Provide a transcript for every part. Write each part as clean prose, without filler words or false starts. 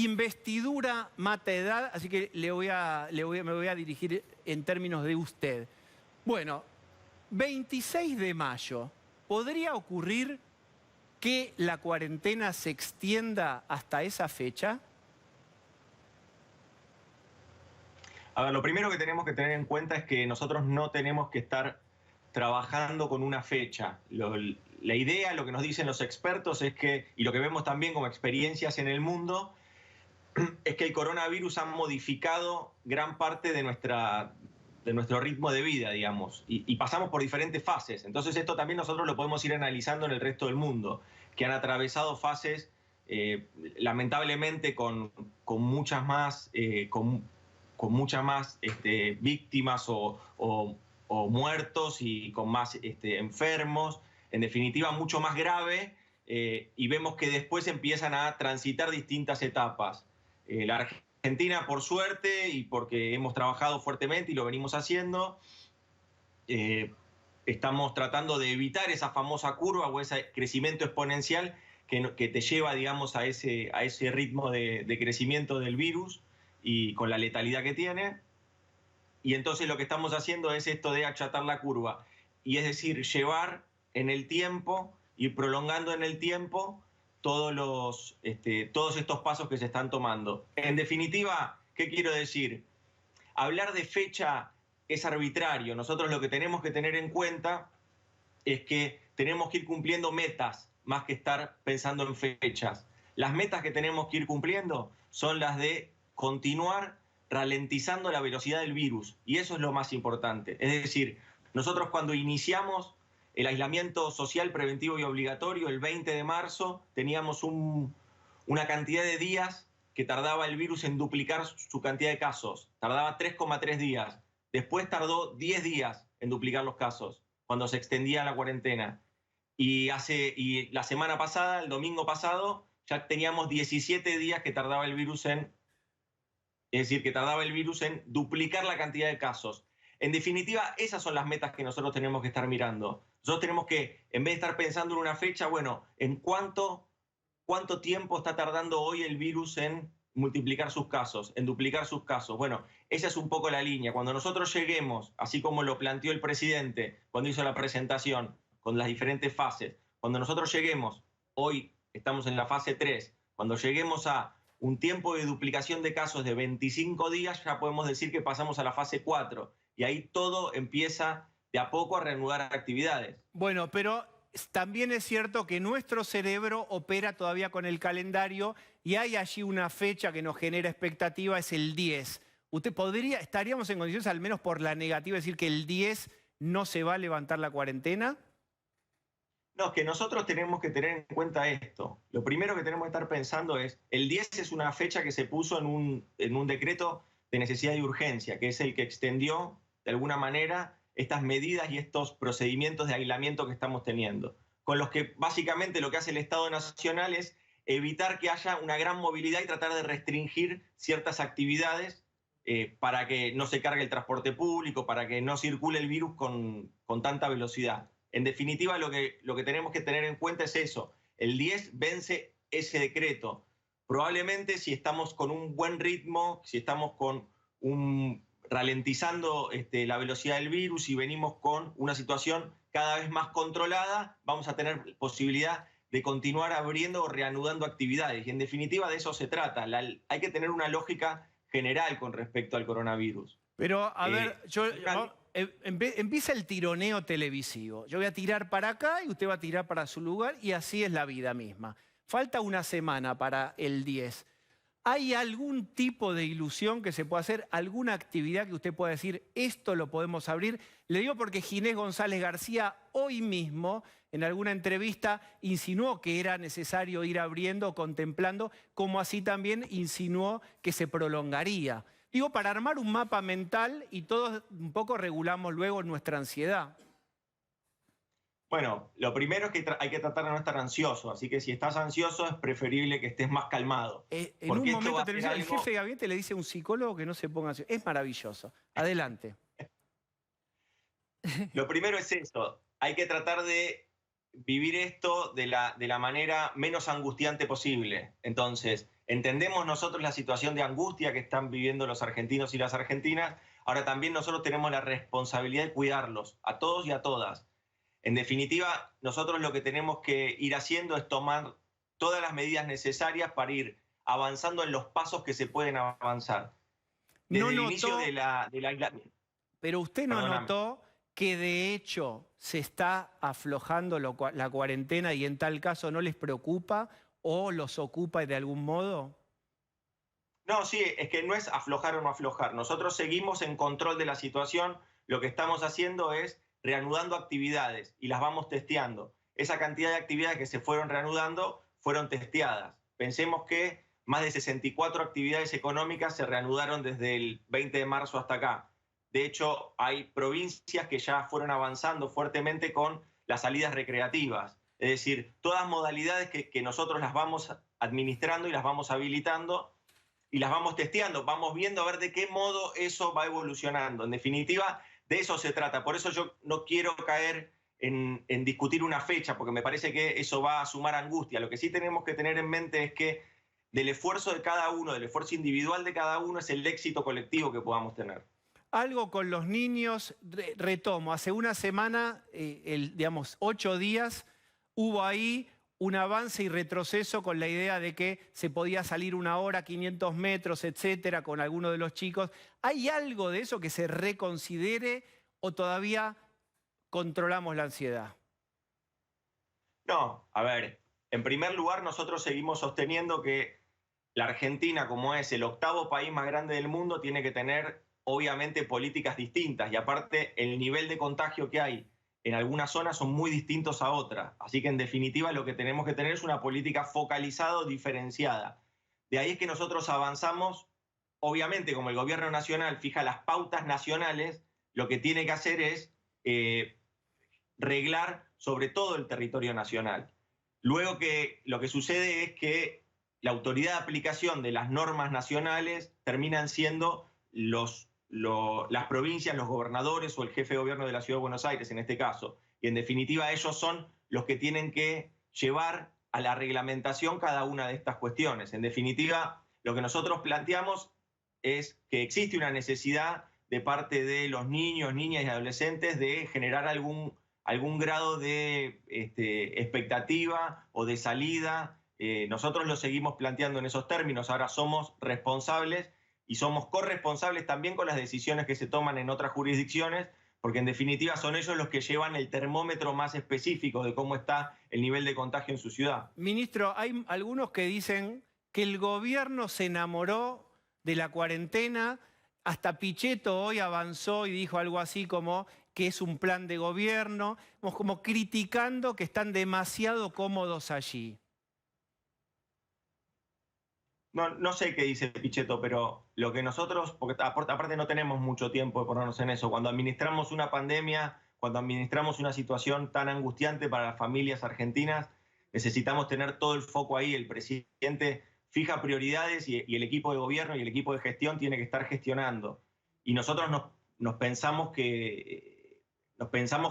investidura mata edad, así que me voy a dirigir en términos de usted. Bueno, 26 de mayo, ¿podría ocurrir que la cuarentena se extienda hasta esa fecha? A ver, lo primero que tenemos que tener en cuenta es que nosotros no tenemos que estar trabajando con una fecha. La idea, lo que nos dicen los expertos es que, y lo que vemos también como experiencias en el mundo, es que el coronavirus ha modificado gran parte de nuestro ritmo de vida, digamos, y pasamos por diferentes fases. Entonces esto también nosotros lo podemos ir analizando en el resto del mundo, que han atravesado fases, lamentablemente, con muchas más, con muchas más víctimas o muertos y con más enfermos, en definitiva mucho más grave, y vemos que después empiezan a transitar distintas etapas. La Argentina, por suerte, y porque hemos trabajado fuertemente y lo venimos haciendo, estamos tratando de evitar esa famosa curva o ese crecimiento exponencial que te lleva, digamos, a ese ritmo de crecimiento del virus y con la letalidad que tiene. Y entonces lo que estamos haciendo es esto de achatar la curva, y es decir, llevar en el tiempo, ir prolongando en el tiempo todos estos pasos que se están tomando. En definitiva, ¿qué quiero decir? Hablar de fecha es arbitrario. Nosotros lo que tenemos que tener en cuenta es que tenemos que ir cumpliendo metas más que estar pensando en fechas. Las metas que tenemos que ir cumpliendo son las de continuar ralentizando la velocidad del virus, y eso es lo más importante. Es decir, nosotros cuando iniciamos el aislamiento social preventivo y obligatorio el 20 de marzo, teníamos una cantidad de días que tardaba el virus en duplicar su cantidad de casos. Tardaba 3,3 días. Después tardó 10 días en duplicar los casos, cuando se extendía la cuarentena. Y la semana pasada, el domingo pasado, ya teníamos 17 días que tardaba el virus en duplicar la cantidad de casos. En definitiva, esas son las metas que nosotros tenemos que estar mirando. Nosotros tenemos que, en vez de estar pensando en una fecha, bueno, ¿en cuánto tiempo está tardando hoy el virus en multiplicar sus casos, en duplicar sus casos? Bueno, esa es un poco la línea. Cuando nosotros lleguemos, así como lo planteó el presidente cuando hizo la presentación, con las diferentes fases, cuando nosotros lleguemos, hoy estamos en la fase 3, cuando lleguemos a un tiempo de duplicación de casos de 25 días, ya podemos decir que pasamos a la fase 4, y ahí todo empieza de a poco a reanudar actividades. Bueno, pero también es cierto que nuestro cerebro opera todavía con el calendario y hay allí una fecha que nos genera expectativa, es el 10. ¿Estaríamos en condiciones, al menos por la negativa, de decir que el 10 no se va a levantar la cuarentena? No, es que nosotros tenemos que tener en cuenta esto. Lo primero que tenemos que estar pensando es, el 10 es una fecha que se puso en un decreto de necesidad y urgencia, que es el que extendió, de alguna manera, estas medidas y estos procedimientos de aislamiento que estamos teniendo, con los que básicamente lo que hace el Estado Nacional es evitar que haya una gran movilidad y tratar de restringir ciertas actividades para que no se cargue el transporte público, para que no circule el virus con tanta velocidad. En definitiva, lo que tenemos que tener en cuenta es eso. El 10 vence ese decreto. Probablemente, si estamos con un buen ritmo, si estamos ralentizando la velocidad del virus y venimos con una situación cada vez más controlada, vamos a tener posibilidad de continuar abriendo o reanudando actividades. Y en definitiva de eso se trata. Hay que tener una lógica general con respecto al coronavirus. Pero, a ver, empieza el tironeo televisivo. Yo voy a tirar para acá y usted va a tirar para su lugar, y así es la vida misma. Falta una semana para el 10. ¿Hay algún tipo de ilusión que se pueda hacer? ¿Alguna actividad que usted pueda decir, esto lo podemos abrir? Le digo porque Ginés González García hoy mismo, en alguna entrevista, insinuó que era necesario ir abriendo, contemplando, como así también insinuó que se prolongaría. Digo, para armar un mapa mental y todos un poco regulamos luego nuestra ansiedad. Bueno, lo primero es que hay que tratar de no estar ansioso, así que si estás ansioso es preferible que estés más calmado. En un momento de televisión, el jefe de gabinete le dice a un psicólogo que no se ponga ansioso. Es maravilloso. Adelante. Lo primero es eso, hay que tratar de vivir esto de la manera menos angustiante posible. Entonces, entendemos nosotros la situación de angustia que están viviendo los argentinos y las argentinas. Ahora también nosotros tenemos la responsabilidad de cuidarlos, a todos y a todas. En definitiva, nosotros lo que tenemos que ir haciendo es tomar todas las medidas necesarias para ir avanzando en los pasos que se pueden avanzar. Desde No el inicio notó, de la aislamiento. pero usted no Perdóname. notó que de hecho se está aflojando la cuarentena y en tal caso no les preocupa o los ocupa de algún modo. No, sí, es que no es aflojar o no aflojar. Nosotros seguimos en control de la situación. Lo que estamos haciendo es reanudando actividades y las vamos testeando. Esa cantidad de actividades que se fueron reanudando fueron testeadas. Pensemos que más de 64 actividades económicas se reanudaron desde el 20 de marzo hasta acá. De hecho, hay provincias que ya fueron avanzando fuertemente con las salidas recreativas. Es decir, todas modalidades que nosotros las vamos administrando y las vamos habilitando y las vamos testeando, vamos viendo a ver de qué modo eso va evolucionando. En definitiva, de eso se trata. Por eso yo no quiero caer en discutir una fecha, porque me parece que eso va a sumar angustia. Lo que sí tenemos que tener en mente es que del esfuerzo de cada uno, del esfuerzo individual de cada uno, es el éxito colectivo que podamos tener. Algo con los niños, retomo, hace una semana, digamos, 8 días, hubo ahí un avance y retroceso con la idea de que se podía salir 1 hora, 500 metros, etcétera, con alguno de los chicos. ¿Hay algo de eso que se reconsidere o todavía controlamos la ansiedad? No, a ver, en primer lugar nosotros seguimos sosteniendo que la Argentina, como es el 8º país más grande del mundo, tiene que tener obviamente políticas distintas y aparte el nivel de contagio que hay en algunas zonas son muy distintos a otras. Así que en definitiva lo que tenemos que tener es una política focalizada o diferenciada. De ahí es que nosotros avanzamos, obviamente como el gobierno nacional fija las pautas nacionales, lo que tiene que hacer es reglar sobre todo el territorio nacional. Luego que lo que sucede es que la autoridad de aplicación de las normas nacionales terminan siendo las provincias, los gobernadores o el jefe de gobierno de la Ciudad de Buenos Aires en este caso. Y en definitiva ellos son los que tienen que llevar a la reglamentación cada una de estas cuestiones. En definitiva, lo que nosotros planteamos es que existe una necesidad de parte de los niños, niñas y adolescentes de generar algún grado de expectativa o de salida. Nosotros lo seguimos planteando en esos términos. Ahora somos responsables y somos corresponsables también con las decisiones que se toman en otras jurisdicciones, porque en definitiva son ellos los que llevan el termómetro más específico de cómo está el nivel de contagio en su ciudad. Ministro, hay algunos que dicen que el gobierno se enamoró de la cuarentena. Hasta Pichetto hoy avanzó y dijo algo así como que es un plan de gobierno, como criticando que están demasiado cómodos allí. No sé qué dice Pichetto, pero lo que nosotros, porque aparte no tenemos mucho tiempo de ponernos en eso, cuando administramos una pandemia, cuando administramos una situación tan angustiante para las familias argentinas, necesitamos tener todo el foco ahí. El presidente fija prioridades y el equipo de gobierno y el equipo de gestión tiene que estar gestionando. Y nosotros nos pensamos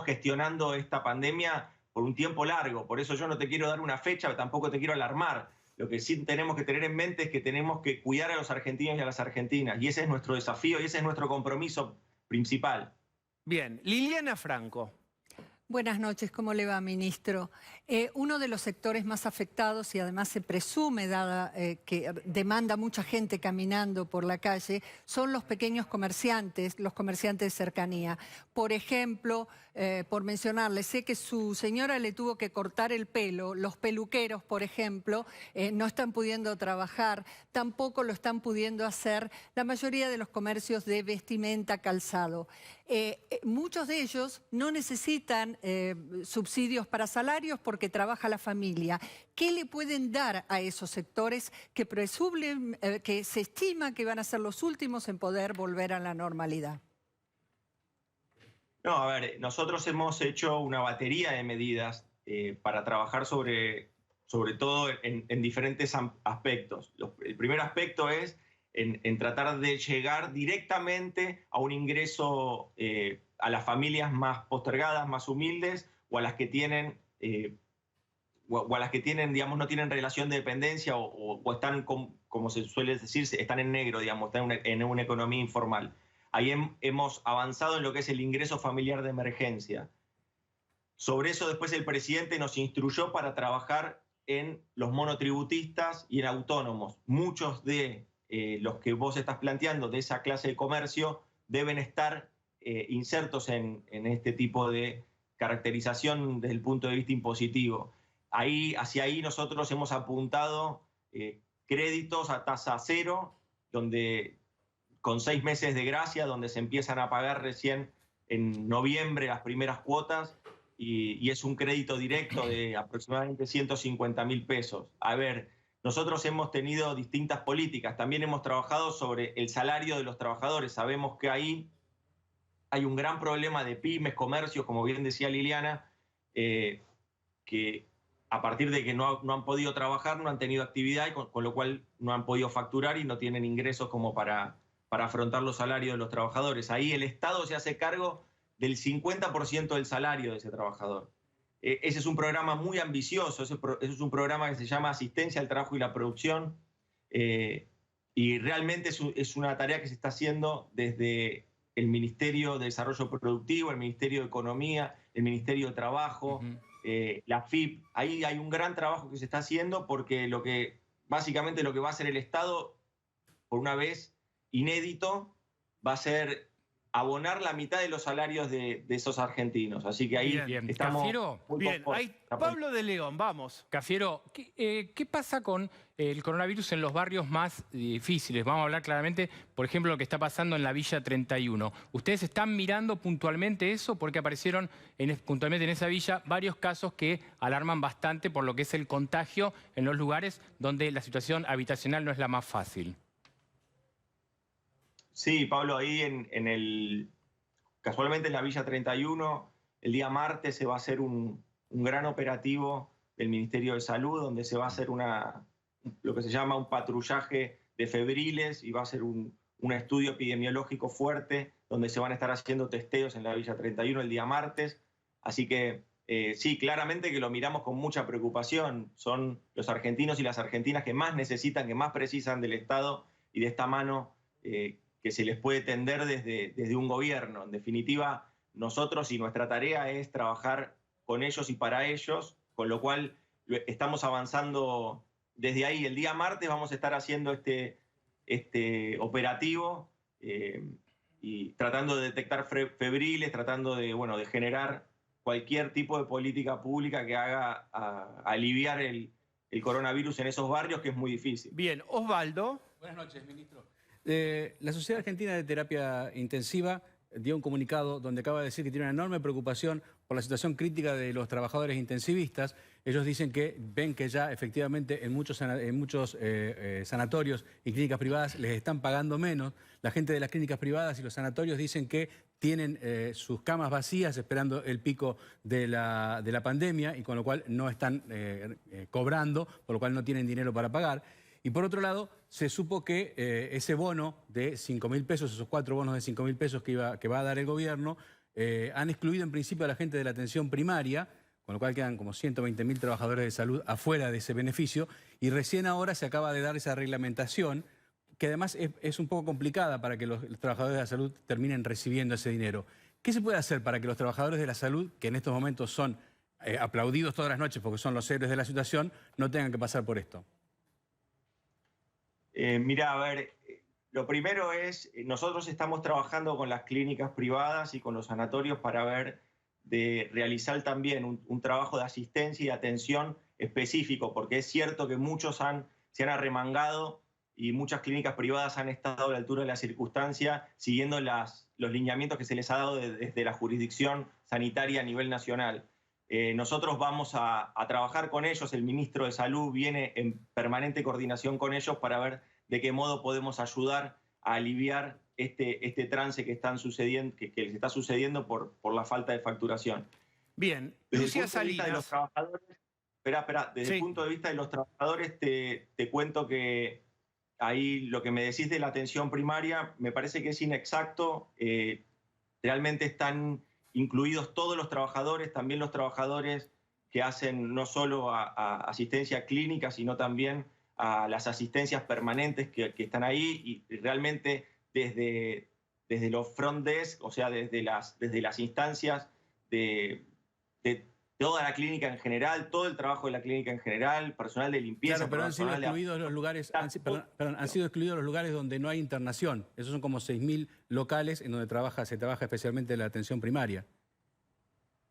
gestionando esta pandemia por un tiempo largo. Por eso yo no te quiero dar una fecha, tampoco te quiero alarmar. Lo que sí tenemos que tener en mente es que tenemos que cuidar a los argentinos y a las argentinas. Y ese es nuestro desafío y ese es nuestro compromiso principal. Bien, Liliana Franco. Buenas noches, ¿cómo le va, ministro? Uno de los sectores más afectados y además se presume, dada que demanda mucha gente caminando por la calle, son los pequeños comerciantes, los comerciantes de cercanía. Por ejemplo, por mencionarle, sé que su señora le tuvo que cortar el pelo, los peluqueros, por ejemplo, no están pudiendo trabajar, tampoco lo están pudiendo hacer la mayoría de los comercios de vestimenta, calzado. Muchos de ellos no necesitan subsidios para salarios porque trabaja la familia. ¿Qué le pueden dar a esos sectores que presumen, que se estima que van a ser los últimos en poder volver a la normalidad? No, a ver, nosotros hemos hecho una batería de medidas para trabajar sobre todo en diferentes aspectos. El primer aspecto es en tratar de llegar directamente a un ingreso a las familias más postergadas, más humildes, o a las que tienen o a las que tienen, digamos, no tienen relación de dependencia o están, como se suele decir, están en negro, digamos, están en una economía informal. Ahí hemos avanzado en lo que es el ingreso familiar de emergencia. Sobre eso después el presidente nos instruyó para trabajar en los monotributistas y en autónomos. Muchos de los que vos estás planteando de esa clase de comercio deben estar insertos en este tipo de caracterización desde el punto de vista impositivo. Hacia ahí nosotros hemos apuntado créditos a tasa cero, donde con 6 meses de gracia, donde se empiezan a pagar recién en noviembre las primeras cuotas, y es un crédito directo de aproximadamente 150.000 pesos. A ver, nosotros hemos tenido distintas políticas, también hemos trabajado sobre el salario de los trabajadores. Sabemos que ahí hay un gran problema de pymes, comercios, como bien decía Liliana, que a partir de que no han podido trabajar, no han tenido actividad, y con lo cual no han podido facturar y no tienen ingresos como para afrontar los salarios de los trabajadores. Ahí el Estado se hace cargo del 50% del salario de ese trabajador. Ese es un programa muy ambicioso, ese es un programa que se llama Asistencia al Trabajo y la Producción, y realmente es una tarea que se está haciendo desde el Ministerio de Desarrollo Productivo, el Ministerio de Economía, el Ministerio de Trabajo, la FIP. Ahí hay un gran trabajo que se está haciendo, porque básicamente lo que va a hacer el Estado, por una vez inédito, va a ser abonar la mitad de los salarios de esos argentinos. Así que ahí bien. estamos... Cafiero, Bien, ahí, Pablo de León, vamos. Cafiero, ¿qué pasa con el coronavirus en los barrios más difíciles? Vamos a hablar claramente, por ejemplo, lo que está pasando en la Villa 31. ¿Ustedes están mirando puntualmente eso? Porque aparecieron puntualmente en esa villa varios casos que alarman bastante por lo que es el contagio en los lugares donde la situación habitacional no es la más fácil. Sí, Pablo, ahí casualmente en la Villa 31, el día martes se va a hacer un gran operativo del Ministerio de Salud, donde se va a hacer lo que se llama un patrullaje de febriles, y va a ser un estudio epidemiológico fuerte, donde se van a estar haciendo testeos en la Villa 31 el día martes. Así que sí, claramente que lo miramos con mucha preocupación. Son los argentinos y las argentinas que más necesitan, que más precisan del Estado y de esta mano que se les puede tender desde un gobierno. En definitiva, nosotros y nuestra tarea es trabajar con ellos y para ellos, con lo cual estamos avanzando desde ahí. El día martes vamos a estar haciendo este operativo y tratando de detectar febriles, tratando de generar cualquier tipo de política pública que haga aliviar el coronavirus en esos barrios, que es muy difícil. Bien, Osvaldo. Buenas noches, ministro. La Sociedad Argentina de Terapia Intensiva dio un comunicado donde acaba de decir que tiene una enorme preocupación por la situación crítica de los trabajadores intensivistas. Ellos dicen que ven que ya efectivamente en muchos sanatorios y clínicas privadas les están pagando menos. La gente de las clínicas privadas y los sanatorios dicen que tienen sus camas vacías esperando el pico de la pandemia, y con lo cual no están cobrando, por lo cual no tienen dinero para pagar. Y por otro lado, se supo que ese bono de 5.000 pesos, esos 4 bonos de 5.000 pesos que va a dar el gobierno, han excluido en principio a la gente de la atención primaria, con lo cual quedan como 120.000 trabajadores de salud afuera de ese beneficio, y recién ahora se acaba de dar esa reglamentación, que además es un poco complicada para que los trabajadores de la salud terminen recibiendo ese dinero. ¿Qué se puede hacer para que los trabajadores de la salud, que en estos momentos son aplaudidos todas las noches porque son los héroes de la situación, no tengan que pasar por esto? Mira, a ver, lo primero es, nosotros estamos trabajando con las clínicas privadas y con los sanatorios para ver de realizar también un trabajo de asistencia y atención específico, porque es cierto que muchos se han arremangado y muchas clínicas privadas han estado a la altura de la circunstancia siguiendo los lineamientos que se les ha dado desde la jurisdicción sanitaria a nivel nacional. Nosotros vamos a trabajar con ellos, el ministro de Salud viene en permanente coordinación con ellos para ver de qué modo podemos ayudar a aliviar este trance que les está sucediendo por la falta de facturación. Bien, Desde Lucía el punto de vista de los Salinas. trabajadores, desde el punto de vista de los trabajadores te cuento que ahí lo que me decís de la atención primaria me parece que es inexacto. Realmente están incluidos todos los trabajadores, también los trabajadores que hacen no solo a asistencia clínica, sino también a las asistencias permanentes que están ahí, y realmente desde los front desk, o sea, desde las instancias de toda la clínica en general, todo el trabajo de la clínica en general, personal de limpieza. Claro, pero han sido excluidos los lugares, han sido excluidos los lugares donde no hay internación. Esos son como 6.000 locales en donde se trabaja especialmente la atención primaria.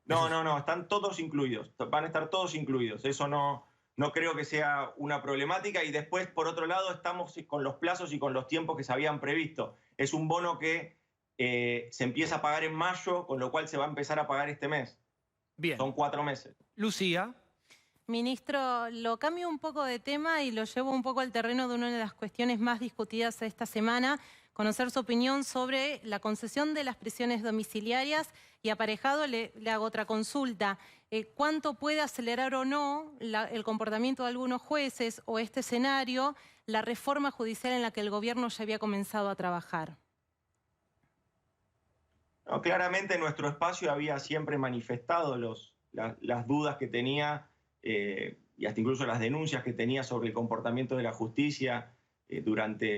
No, están todos incluidos, van a estar todos incluidos. Eso no creo que sea una problemática. Y después, por otro lado, estamos con los plazos y con los tiempos que se habían previsto. Es un bono que se empieza a pagar en mayo, con lo cual se va a empezar a pagar este mes. Bien. Son 4 meses. Lucía. Ministro, lo cambio un poco de tema y lo llevo un poco al terreno de una de las cuestiones más discutidas esta semana, conocer su opinión sobre la concesión de las prisiones domiciliarias, y aparejado le hago otra consulta. ¿Cuánto puede acelerar o no el comportamiento de algunos jueces o este escenario la reforma judicial en la que el gobierno ya había comenzado a trabajar? No, claramente nuestro espacio había siempre manifestado las dudas que tenía y hasta incluso las denuncias que tenía sobre el comportamiento de la justicia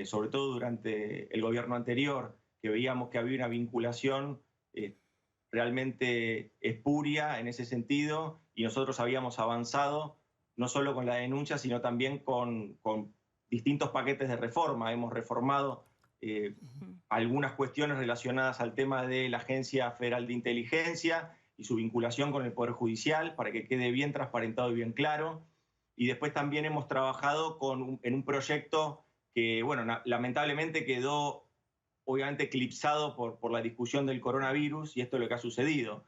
sobre todo durante el gobierno anterior, que veíamos que había una vinculación realmente espuria en ese sentido, y nosotros habíamos avanzado no solo con la denuncia, sino también con distintos paquetes de reforma. Hemos reformado algunas cuestiones relacionadas al tema de la Agencia Federal de Inteligencia y su vinculación con el Poder Judicial, para que quede bien transparentado y bien claro. Y después también hemos trabajado en un proyecto que, bueno, lamentablemente quedó obviamente eclipsado por la discusión del coronavirus, y esto es lo que ha sucedido.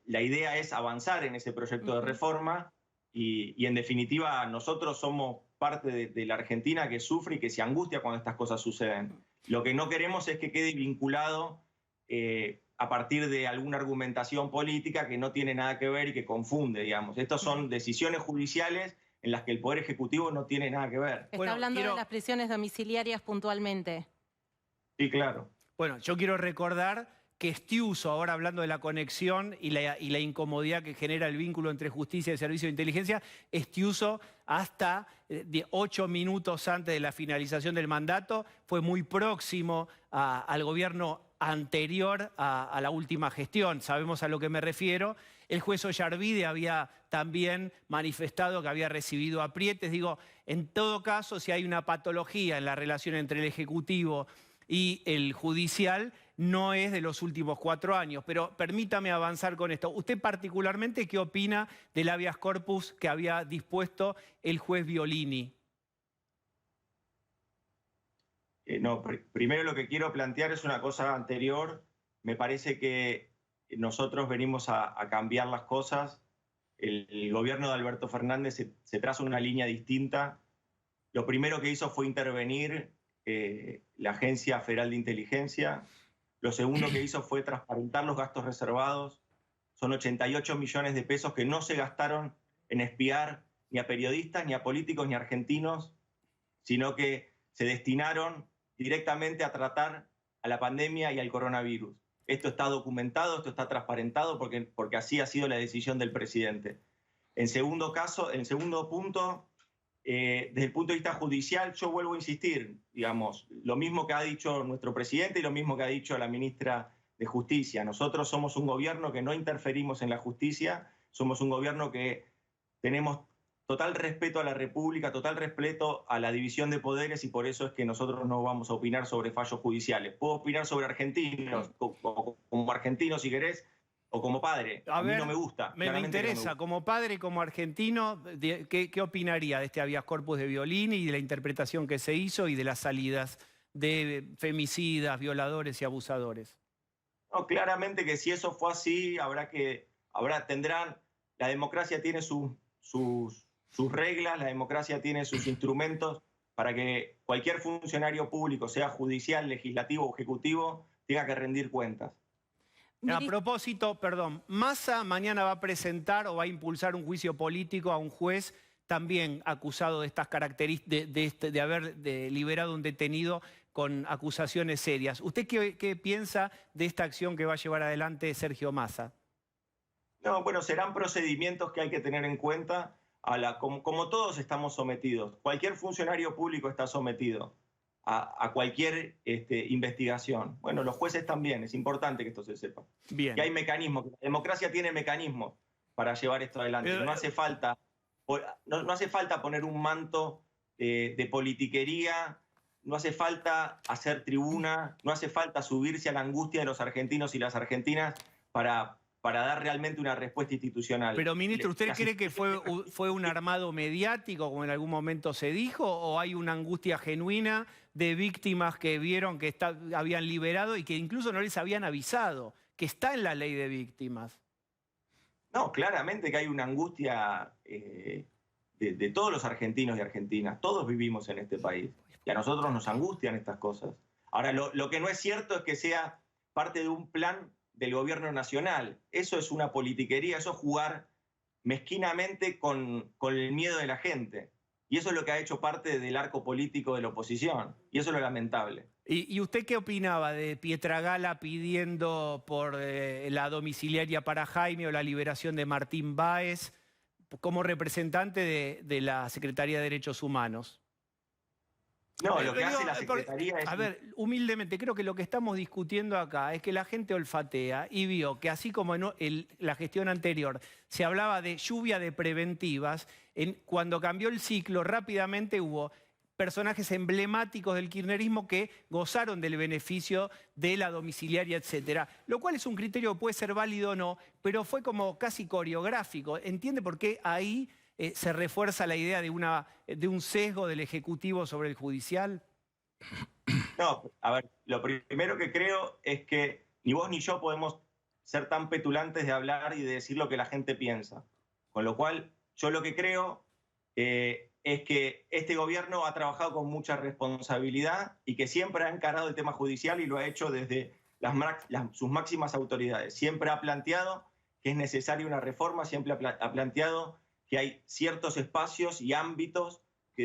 La idea es avanzar en ese proyecto de reforma y en definitiva nosotros somos parte de la Argentina que sufre y que se angustia cuando estas cosas suceden. Lo que no queremos es que quede vinculado a partir de alguna argumentación política que no tiene nada que ver y que confunde, digamos. Estas son decisiones judiciales en las que el Poder Ejecutivo no tiene nada que ver. Está hablando de las prisiones domiciliarias puntualmente. Sí, claro. Bueno, yo quiero recordar que Estiuso, ahora hablando de la conexión y la incomodidad que genera el vínculo entre justicia y servicio de inteligencia, Estiuso hasta 8 minutos antes de la finalización del mandato fue muy próximo al gobierno anterior a la última gestión. Sabemos a lo que me refiero. El juez Ollarvide había también manifestado que había recibido aprietes. Digo, en todo caso, si hay una patología en la relación entre el Ejecutivo y el Judicial, no es de los últimos 4 años. Pero permítame avanzar con esto. ¿Usted particularmente qué opina del habeas corpus que había dispuesto el juez Violini? Primero lo que quiero plantear es una cosa anterior. Me parece que nosotros venimos a cambiar las cosas. El gobierno de Alberto Fernández se traza una línea distinta. Lo primero que hizo fue intervenir la Agencia Federal de Inteligencia. Lo segundo que hizo fue transparentar los gastos reservados. Son 88 millones de pesos que no se gastaron en espiar ni a periodistas, ni a políticos, ni a argentinos, sino que se destinaron directamente a tratar a la pandemia y al coronavirus. Esto está documentado, esto está transparentado porque así ha sido la decisión del presidente. En segundo punto, desde el punto de vista judicial, yo vuelvo a insistir, digamos, lo mismo que ha dicho nuestro presidente y lo mismo que ha dicho la ministra de Justicia. Nosotros somos un gobierno que no interferimos en la justicia, somos un gobierno que tenemos total respeto a la República, total respeto a la división de poderes, y por eso es que nosotros no vamos a opinar sobre fallos judiciales. Puedo opinar sobre argentinos, como argentino si querés, o como padre. A mí no me gusta. Me interesa, como padre y como argentino, ¿qué opinaría de este habeas corpus de Violini y de la interpretación que se hizo y de las salidas de femicidas, violadores y abusadores? No, claramente que si eso fue así, la democracia tiene sus reglas, la democracia tiene sus instrumentos para que cualquier funcionario público, sea judicial, legislativo o ejecutivo, tenga que rendir cuentas. A propósito, perdón, Massa mañana va a presentar o va a impulsar un juicio político a un juez también acusado de estas características, de haber liberado un detenido con acusaciones serias. ¿Usted qué piensa de esta acción que va a llevar adelante Sergio Massa? No, bueno, serán procedimientos que hay que tener en cuenta, como todos estamos sometidos. Cualquier funcionario público está sometido a cualquier investigación. Bueno, los jueces también, es importante que esto se sepa. Bien. Y hay mecanismos, la democracia tiene mecanismos para llevar esto adelante. Pero, no hace falta poner un manto de politiquería, no hace falta hacer tribuna, no hace falta subirse a la angustia de los argentinos y las argentinas para dar realmente una respuesta institucional. Pero, ministro, ¿usted cree que fue un armado mediático, como en algún momento se dijo, o hay una angustia genuina de víctimas que vieron que habían liberado y que incluso no les habían avisado, que está en la ley de víctimas? No, claramente que hay una angustia de todos los argentinos y argentinas. Todos vivimos en este país y a nosotros nos angustian estas cosas. Ahora, lo que no es cierto es que sea parte de un plan del gobierno nacional. Eso es una politiquería, eso es jugar mezquinamente con el miedo de la gente. Y eso es lo que ha hecho parte del arco político de la oposición. Y eso es lo lamentable. ¿Y usted qué opinaba de Pietragala pidiendo por la domiciliaria para Jaime o la liberación de Martín Báez como representante de la Secretaría de Derechos Humanos? No, lo que hace la Secretaría es... A ver, humildemente, creo que lo que estamos discutiendo acá es que la gente olfatea y vio que así como en la gestión anterior se hablaba de lluvia de preventivas, cuando cambió el ciclo rápidamente hubo personajes emblemáticos del kirchnerismo que gozaron del beneficio de la domiciliaria, etcétera. Lo cual es un criterio que puede ser válido o no, pero fue como casi coreográfico. ¿Entiende por qué ahí se refuerza la idea de un sesgo del Ejecutivo sobre el Judicial? No, a ver, lo primero que creo es que ni vos ni yo podemos ser tan petulantes de hablar y de decir lo que la gente piensa. Con lo cual, yo lo que creo es que este gobierno ha trabajado con mucha responsabilidad y que siempre ha encarado el tema judicial y lo ha hecho desde sus máximas autoridades. Siempre ha planteado que es necesaria una reforma, siempre ha planteado que hay ciertos espacios y ámbitos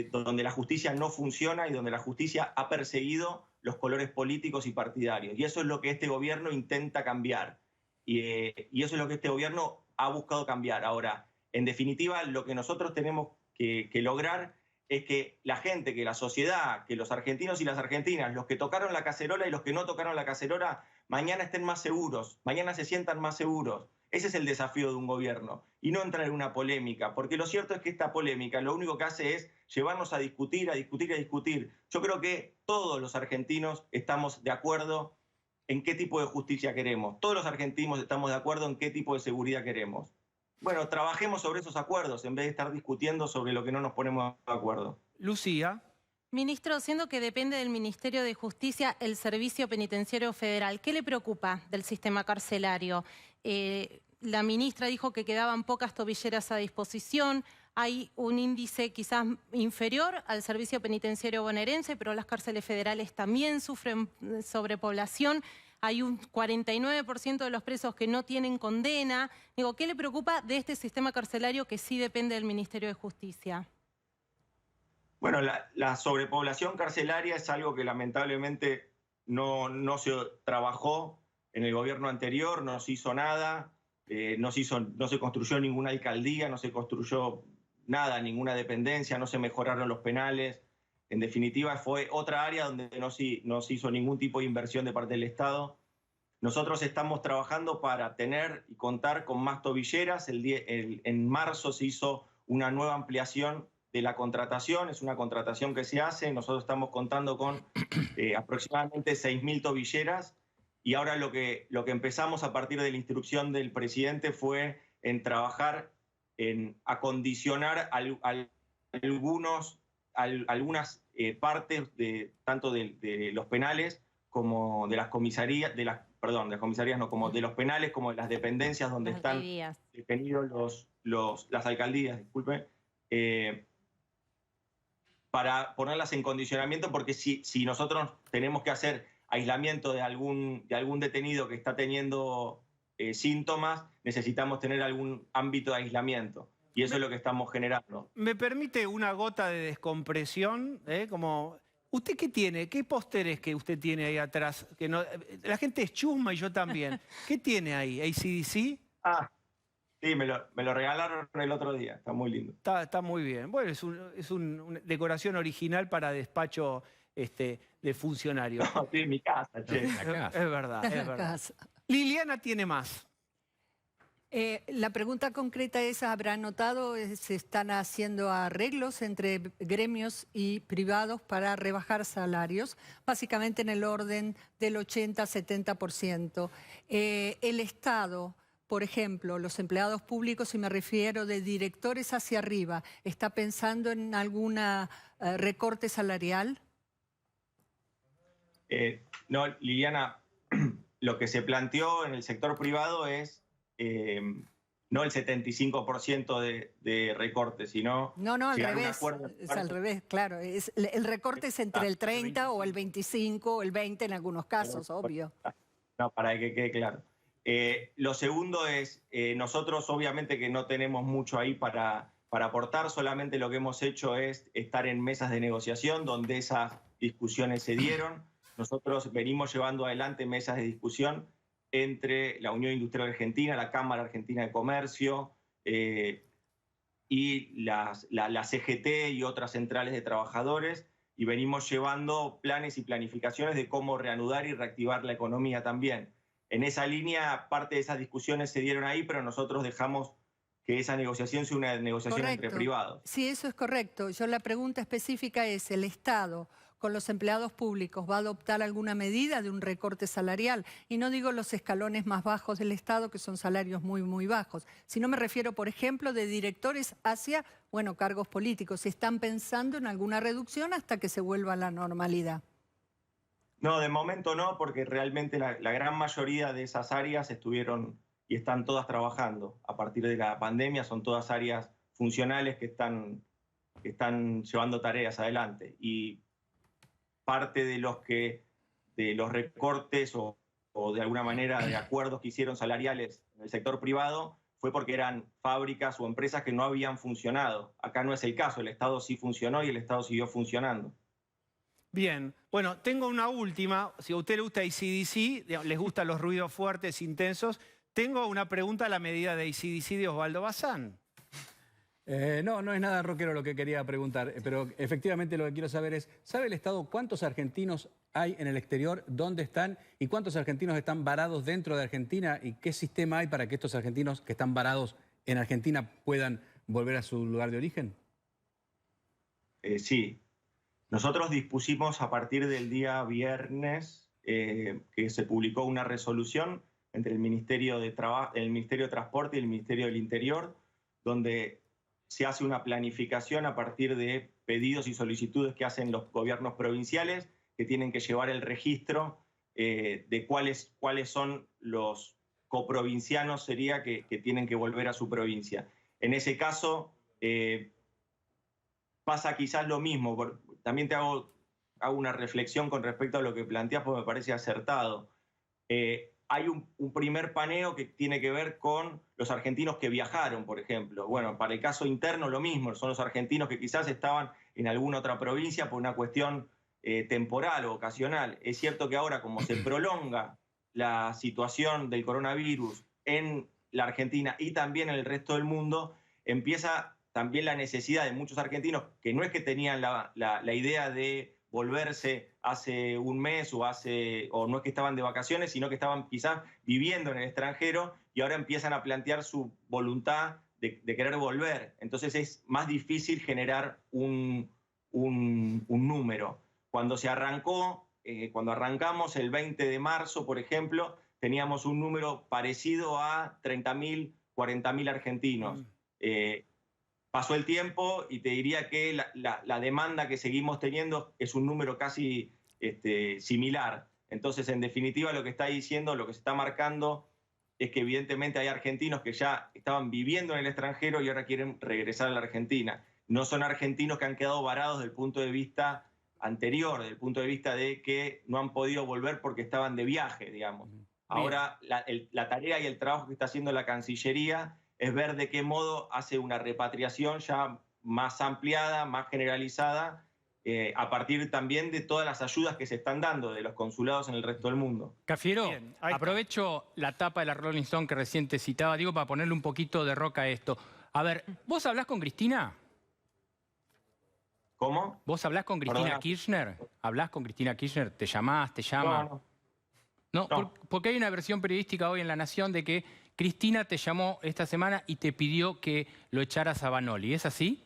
donde la justicia no funciona y donde la justicia ha perseguido los colores políticos y partidarios. Y eso es lo que este gobierno intenta cambiar. Y eso es lo que este gobierno ha buscado cambiar. Ahora, en definitiva, lo que nosotros tenemos que lograr es que la gente, que la sociedad, que los argentinos y las argentinas, los que tocaron la cacerola y los que no tocaron la cacerola, mañana estén más seguros, mañana se sientan más seguros. Ese es el desafío de un gobierno, y no entrar en una polémica, porque lo cierto es que esta polémica lo único que hace es llevarnos a discutir, a discutir, a discutir. Yo creo que todos los argentinos estamos de acuerdo en qué tipo de justicia queremos. Todos los argentinos estamos de acuerdo en qué tipo de seguridad queremos. Bueno, trabajemos sobre esos acuerdos en vez de estar discutiendo sobre lo que no nos ponemos de acuerdo. Lucía. Ministro, siendo que depende del Ministerio de Justicia el Servicio Penitenciario Federal, ¿qué le preocupa del sistema carcelario? La ministra dijo que quedaban pocas tobilleras a disposición, hay un índice quizás inferior al Servicio Penitenciario bonaerense, pero las cárceles federales también sufren sobrepoblación. Hay un 49% de los presos que no tienen condena. Digo, ¿qué le preocupa de este sistema carcelario que sí depende del Ministerio de Justicia? Bueno, la sobrepoblación carcelaria es algo que lamentablemente no se trabajó en el gobierno anterior, no se hizo nada, no se construyó ninguna alcaldía, no se construyó nada, ninguna dependencia, no se mejoraron los penales. En definitiva, fue otra área donde no se hizo ningún tipo de inversión de parte del Estado. Nosotros estamos trabajando para tener y contar con más tobilleras. En marzo se hizo una nueva ampliación de la contratación, es una contratación que se hace. Nosotros estamos contando con aproximadamente 6.000 tobilleras y ahora lo que empezamos a partir de la instrucción del presidente fue en trabajar en acondicionar algunas partes tanto de los penales como de las comisarías, de las comisarías no, como de los penales, como de las dependencias donde están detenidos las alcaldías, disculpe, para ponerlas en condicionamiento, porque si nosotros tenemos que hacer aislamiento de algún detenido que está teniendo síntomas, necesitamos tener algún ámbito de aislamiento. Y eso es lo que estamos generando. ¿Me permite una gota de descompresión? ¿Usted qué tiene? ¿Qué pósteres que usted tiene ahí atrás? La gente es chusma y yo también. ¿Qué tiene ahí? ¿AC/DC? Sí, me lo regalaron el otro día, está muy lindo. Está muy bien. Bueno, es una decoración original para despacho de funcionario. No, sí, en mi casa, che. La casa. Es verdad, es En la verdad. casa. Liliana tiene más. La pregunta concreta es, ¿habrá notado, se están haciendo arreglos entre gremios y privados para rebajar salarios? Básicamente en el orden del 80-70%. El Estado, por ejemplo, los empleados públicos, y me refiero de directores hacia arriba, ¿está pensando en alguna recorte salarial? No, Liliana, lo que se planteó en el sector privado es no el 75% de recorte, sino... No, al llegar a un revés, acuerdo. es al revés, claro. El recorte es entre el 30 o el 25 o el 20 en algunos casos, obvio. No, para que quede claro. Lo segundo es, nosotros obviamente que no tenemos mucho ahí para aportar, solamente lo que hemos hecho es estar en mesas de negociación donde esas discusiones se dieron. Nosotros venimos llevando adelante mesas de discusión entre la Unión Industrial Argentina, la Cámara Argentina de Comercio y la CGT y otras centrales de trabajadores, y venimos llevando planes y planificaciones de cómo reanudar y reactivar la economía también. En esa línea, parte de esas discusiones se dieron ahí, pero nosotros dejamos que esa negociación sea una negociación entre privados. Sí, eso es correcto. La pregunta específica es, ¿el Estado con los empleados públicos va a adoptar alguna medida de un recorte salarial? Y no digo los escalones más bajos del Estado, que son salarios muy, muy bajos, sino me refiero, por ejemplo, de directores hacia, cargos políticos. ¿Están pensando en alguna reducción hasta que se vuelva a la normalidad? No, de momento no, porque realmente la gran mayoría de esas áreas estuvieron y están todas trabajando. A partir de la pandemia son todas áreas funcionales que están llevando tareas adelante. Y parte de los recortes o de alguna manera de acuerdos que hicieron salariales en el sector privado fue porque eran fábricas o empresas que no habían funcionado. Acá no es el caso, el Estado sí funcionó y el Estado siguió funcionando. Bien, bueno, tengo una última. Si a usted le gusta AC/DC, les gustan los ruidos fuertes, intensos, tengo una pregunta a la medida de AC/DC de Osvaldo Bazán. No es nada rockero lo que quería preguntar, pero efectivamente lo que quiero saber es, ¿sabe el Estado cuántos argentinos hay en el exterior, dónde están y cuántos argentinos están varados dentro de Argentina y qué sistema hay para que estos argentinos que están varados en Argentina puedan volver a su lugar de origen? Sí. Nosotros dispusimos a partir del día viernes que se publicó una resolución entre el Ministerio de Transporte y el Ministerio del Interior, donde se hace una planificación a partir de pedidos y solicitudes que hacen los gobiernos provinciales, que tienen que llevar el registro de cuáles son los coprovincianos sería que tienen que volver a su provincia. En ese caso pasa quizás lo mismo. También te hago una reflexión con respecto a lo que planteas, porque me parece acertado. Hay un primer paneo que tiene que ver con los argentinos que viajaron, por ejemplo. Bueno, para el caso interno lo mismo, son los argentinos que quizás estaban en alguna otra provincia por una cuestión temporal o ocasional. Es cierto que ahora, como se prolonga la situación del coronavirus en la Argentina y también en el resto del mundo, empieza también la necesidad de muchos argentinos que no es que tenían la idea de volverse hace un mes o no es que estaban de vacaciones, sino que estaban quizás viviendo en el extranjero y ahora empiezan a plantear su voluntad de querer volver. Entonces es más difícil generar un número. Cuando arrancamos el 20 de marzo, por ejemplo, teníamos un número parecido a 30.000, 40.000 argentinos. Pasó el tiempo y te diría que la demanda que seguimos teniendo es un número casi similar. Entonces, en definitiva, lo que está diciendo, lo que se está marcando es que evidentemente hay argentinos que ya estaban viviendo en el extranjero y ahora quieren regresar a la Argentina. No son argentinos que han quedado varados desde el punto de vista anterior, desde el punto de vista de que no han podido volver porque estaban de viaje, digamos. Ahora, la tarea y el trabajo que está haciendo la Cancillería es ver de qué modo hace una repatriación ya más ampliada, más generalizada, a partir también de todas las ayudas que se están dando de los consulados en el resto del mundo. Cafiero, Bien, ahí está. aprovecho la tapa de la Rolling Stone que recién te citaba, digo, para ponerle un poquito de roca a esto. A ver, ¿vos hablás con Cristina? ¿Cómo? ¿Vos hablás con Cristina Perdona. Kirchner? ¿Hablás con Cristina Kirchner? ¿Te llamás? ¿Te llama? No. No, No. porque hay una versión periodística hoy en La Nación de que Cristina te llamó esta semana y te pidió que lo echaras a Vanoli. ¿Es así?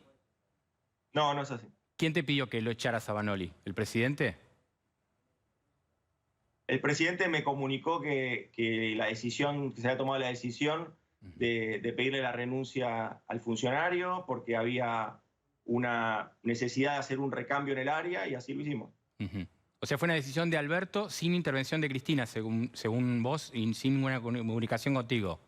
No, no es así. ¿Quién te pidió que lo echaras a Vanoli? ¿El presidente? El presidente me comunicó que se había tomado la decisión de pedirle la renuncia al funcionario porque había una necesidad de hacer un recambio en el área y así lo hicimos. Ujú. O sea, fue una decisión de Alberto sin intervención de Cristina, según vos, y sin ninguna comunicación contigo.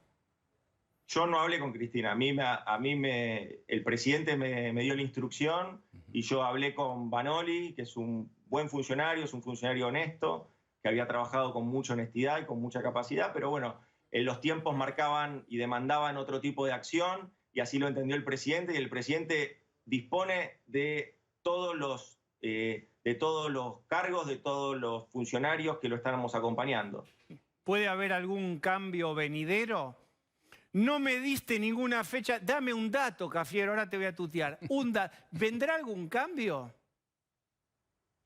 Yo no hablé con Cristina, el presidente me dio la instrucción y yo hablé con Vanoli, que es un buen funcionario, es un funcionario honesto, que había trabajado con mucha honestidad y con mucha capacidad, pero bueno, los tiempos marcaban y demandaban otro tipo de acción y así lo entendió el presidente y el presidente dispone de todos los cargos, de todos los funcionarios que lo estamos acompañando. ¿Puede haber algún cambio venidero? No me diste ninguna fecha. Dame un dato, Cafiero, ahora te voy a tutear. ¿Vendrá algún cambio?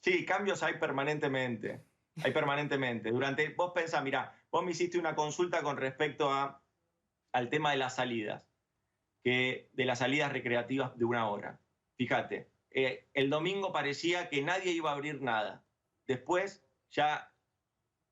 Sí, cambios hay permanentemente. Hay permanentemente. Vos pensás, mirá, vos me hiciste una consulta con respecto al tema de las salidas, de las salidas recreativas de 1 hora. Fíjate, el domingo parecía que nadie iba a abrir nada. Después ya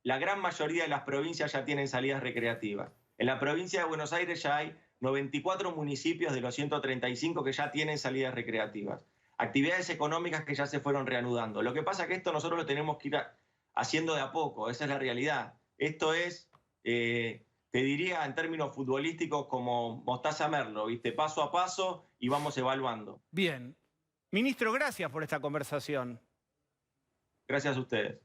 la gran mayoría de las provincias ya tienen salidas recreativas. En la provincia de Buenos Aires ya hay 94 municipios de los 135 que ya tienen salidas recreativas. Actividades económicas que ya se fueron reanudando. Lo que pasa es que esto nosotros lo tenemos que ir haciendo de a poco, esa es la realidad. Esto es, te diría en términos futbolísticos, como Mostaza Merlo, ¿viste? Paso a paso y vamos evaluando. Bien. Ministro, gracias por esta conversación. Gracias a ustedes.